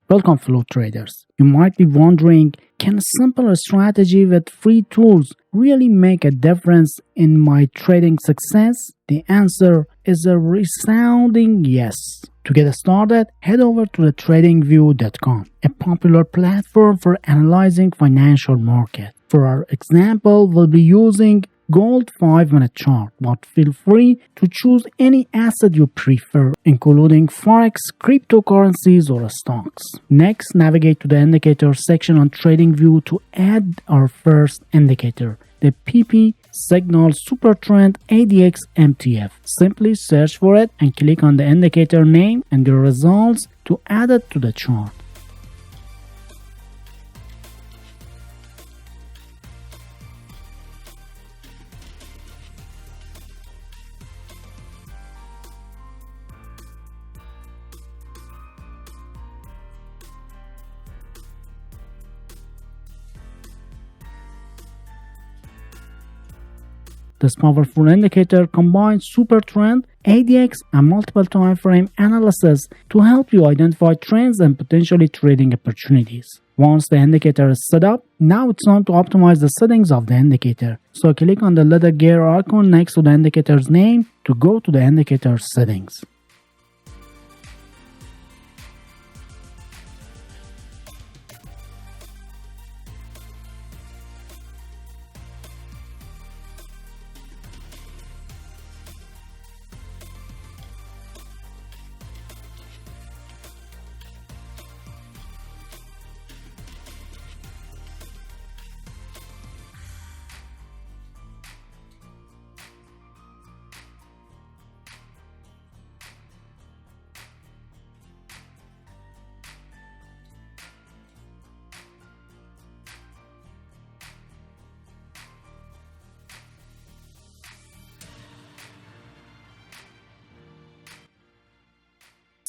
Welcome, fellow traders. You might be wondering, can a simple strategy with free tools really make a difference in my trading success? The answer is a resounding yes. To get started, head over to the tradingview.com, a popular platform for analyzing financial markets. For our example, we'll be using Gold 5-minute chart, but feel free to choose any asset you prefer, including forex, cryptocurrencies, or stocks. Next, navigate to the indicator section on TradingView to add our first indicator, the PP Signal Supertrend ADX MTF. Simply search for it and click on the indicator name and the results to add it to the chart. This powerful indicator combines super trend, ADX, and multiple time frame analysis to help you identify trends and potentially trading opportunities. Once the indicator is set up, now it's time to optimize the settings of the indicator. So click on the little gear icon next to the indicator's name to go to the indicator settings.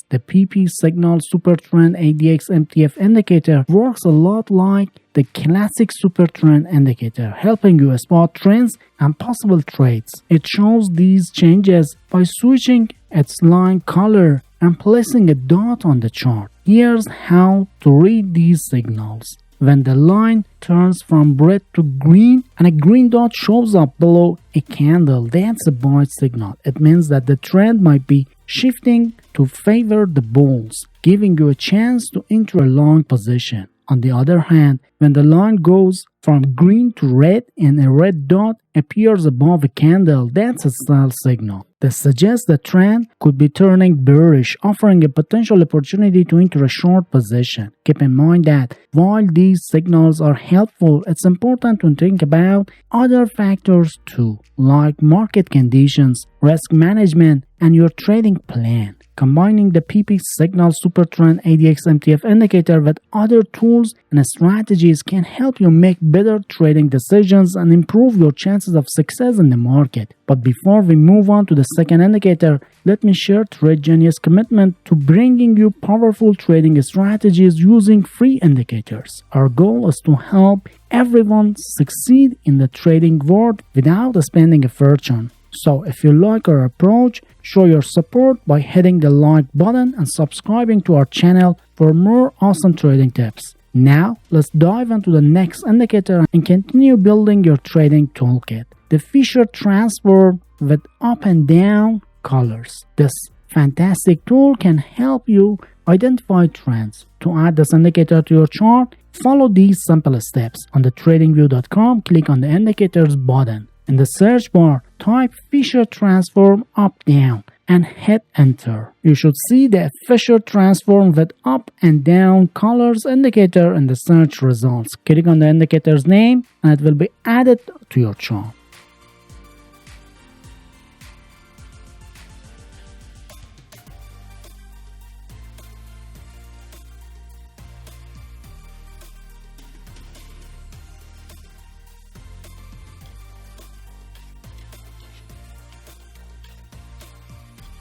The PP Signal Supertrend ADX MTF indicator works a lot like the classic Supertrend indicator, helping you spot trends and possible trades. It shows these changes by switching its line color and placing a dot on the chart. Here's how to read these signals. When the line turns from red to green and a green dot shows up below a candle, that's a buy signal. It means that the trend might be shifting to favor the bulls, giving you a chance to enter a long position. On the other hand, when the line goes from green to red and a red dot appears above a candle, that's a sell signal. This suggests the trend could be turning bearish, offering a potential opportunity to enter a short position. Keep in mind that while these signals are helpful, it's important to think about other factors too, like market conditions, risk management, and your trading plan. Combining the PP Signal Supertrend ADX MTF indicator with other tools and strategies can help you make better trading decisions and improve your chances of success in the market. But before we move on to the second indicator, let me share TradeGenius' commitment to bringing you powerful trading strategies using free indicators. Our goal is to help everyone succeed in the trading world without spending a fortune. So if you like our approach, show your support by hitting the like button and subscribing to our channel for more awesome trading tips. Now, let's dive into the next indicator and continue building your trading toolkit. The Fisher Transform with up and down colors. This fantastic tool can help you identify trends. To add this indicator to your chart, follow these simple steps. On the tradingview.com, click on the indicators button. In the search bar, type Fisher Transform up down and hit enter. You should see the Fisher Transform with up and down colors indicator in the search results. Click on the indicator's name and it will be added to your chart.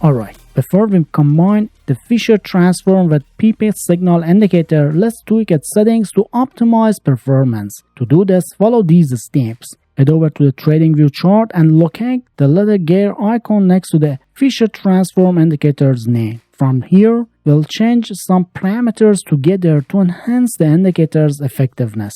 Alright, before we combine the Fisher Transform with PP Signal indicator, let's tweak its settings to optimize performance. To do this, follow these steps. Head over to the TradingView chart and locate the little gear icon next to the Fisher Transform indicator's name. From here, we'll change some parameters together to enhance the indicator's effectiveness.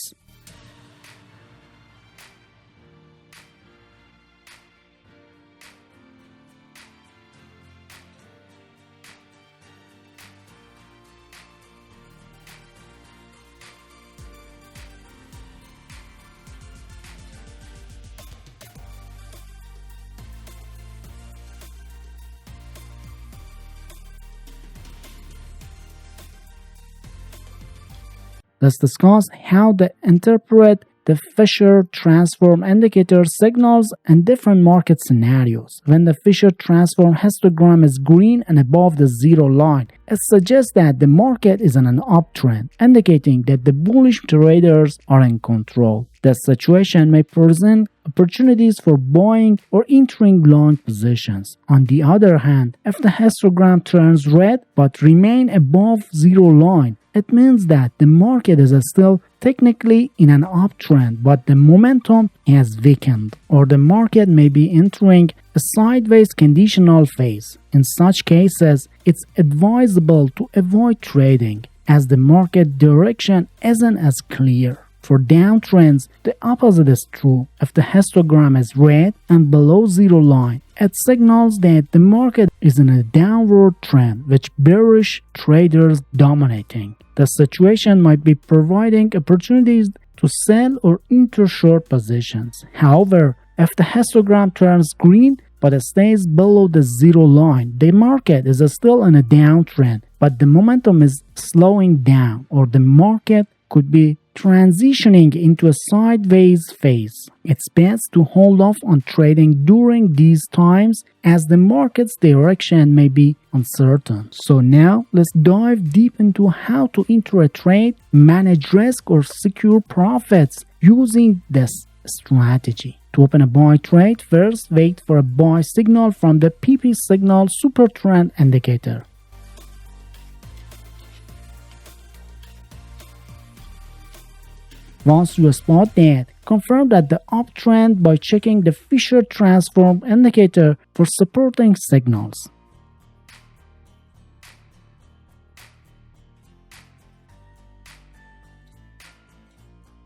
Let's discuss how to interpret the Fisher Transform indicator signals in different market scenarios. When the Fisher Transform histogram is green and above the zero line, it suggests that the market is in an uptrend, indicating that the bullish traders are in control. This situation may present opportunities for buying or entering long positions. On the other hand, if the histogram turns red but remains above zero line, it means that the market is still technically in an uptrend, but the momentum has weakened, or the market may be entering a sideways conditional phase. In such cases, it's advisable to avoid trading, as the market direction isn't as clear. For downtrends, the opposite is true. If the histogram is red and below zero line, it signals that the market is in a downward trend, with bearish traders dominating. The situation might be providing opportunities to sell or enter short positions. However, if the histogram turns green but it stays below the zero line, the market is still in a downtrend, but the momentum is slowing down, or the market could be transitioning into a sideways phase. It's best to hold off on trading during these times, as the market's direction may be uncertain. So now let's dive deep into how to enter a trade, manage risk, or secure profits using this strategy. To open a buy trade, first wait for a buy signal from the PP signal super trend indicator. Once you spot that, confirm that the uptrend by checking the Fisher Transform indicator for supporting signals.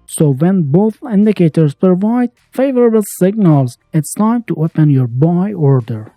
So when both indicators provide favorable signals, it's time to open your buy order.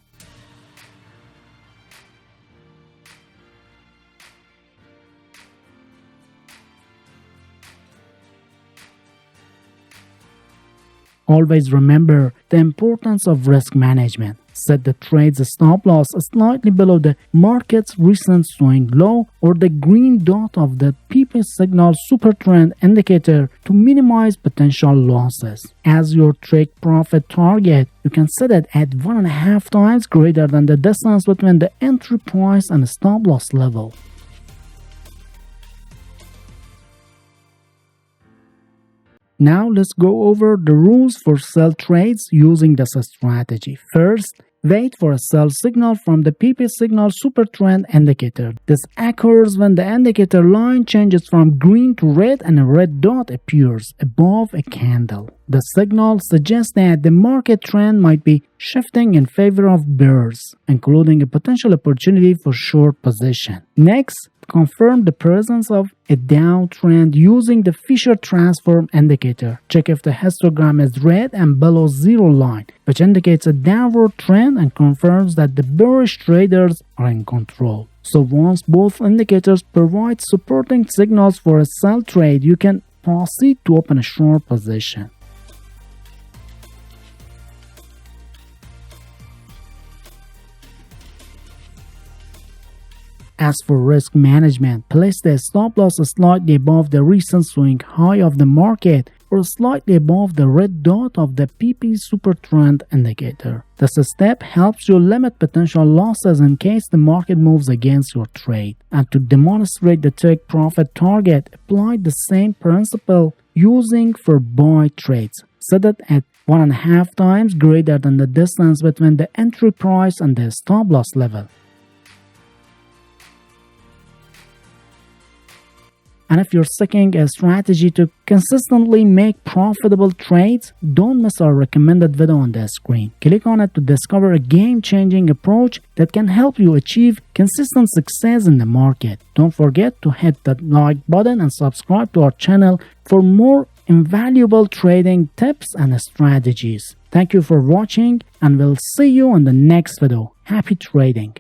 Always remember the importance of risk management. Set the trade's stop loss slightly below the market's recent swing low or the green dot of the PP signal super trend indicator to minimize potential losses. As your trade profit target, you can set it at 1.5 times greater than the distance between the entry price and stop loss level. Now let's go over the rules for sell trades using this strategy. First, wait for a sell signal from the PP signal super trend indicator. This occurs when the indicator line changes from green to red and a red dot appears above a candle. The signal suggests that the market trend might be shifting in favor of bears, including a potential opportunity for short position. Next, confirm the presence of a downtrend using the Fisher Transform indicator. Check if the histogram is red and below zero line, which indicates a downward trend and confirms that the bearish traders are in control. So once both indicators provide supporting signals for a sell trade, you can proceed to open a short position. As for risk management, place the stop loss slightly above the recent swing high of the market or slightly above the red dot of the PP super trend indicator. This step helps you limit potential losses in case the market moves against your trade. And to demonstrate the take profit target, apply the same principle using for buy trades. Set it at 1.5 times greater than the distance between the entry price and the stop loss level. And if you're seeking a strategy to consistently make profitable trades, don't miss our recommended video on the screen. Click on it to discover a game-changing approach that can help you achieve consistent success in the market. Don't forget to hit that like button and subscribe to our channel for more invaluable trading tips and strategies. Thank you for watching, and we'll see you in the next video. Happy trading!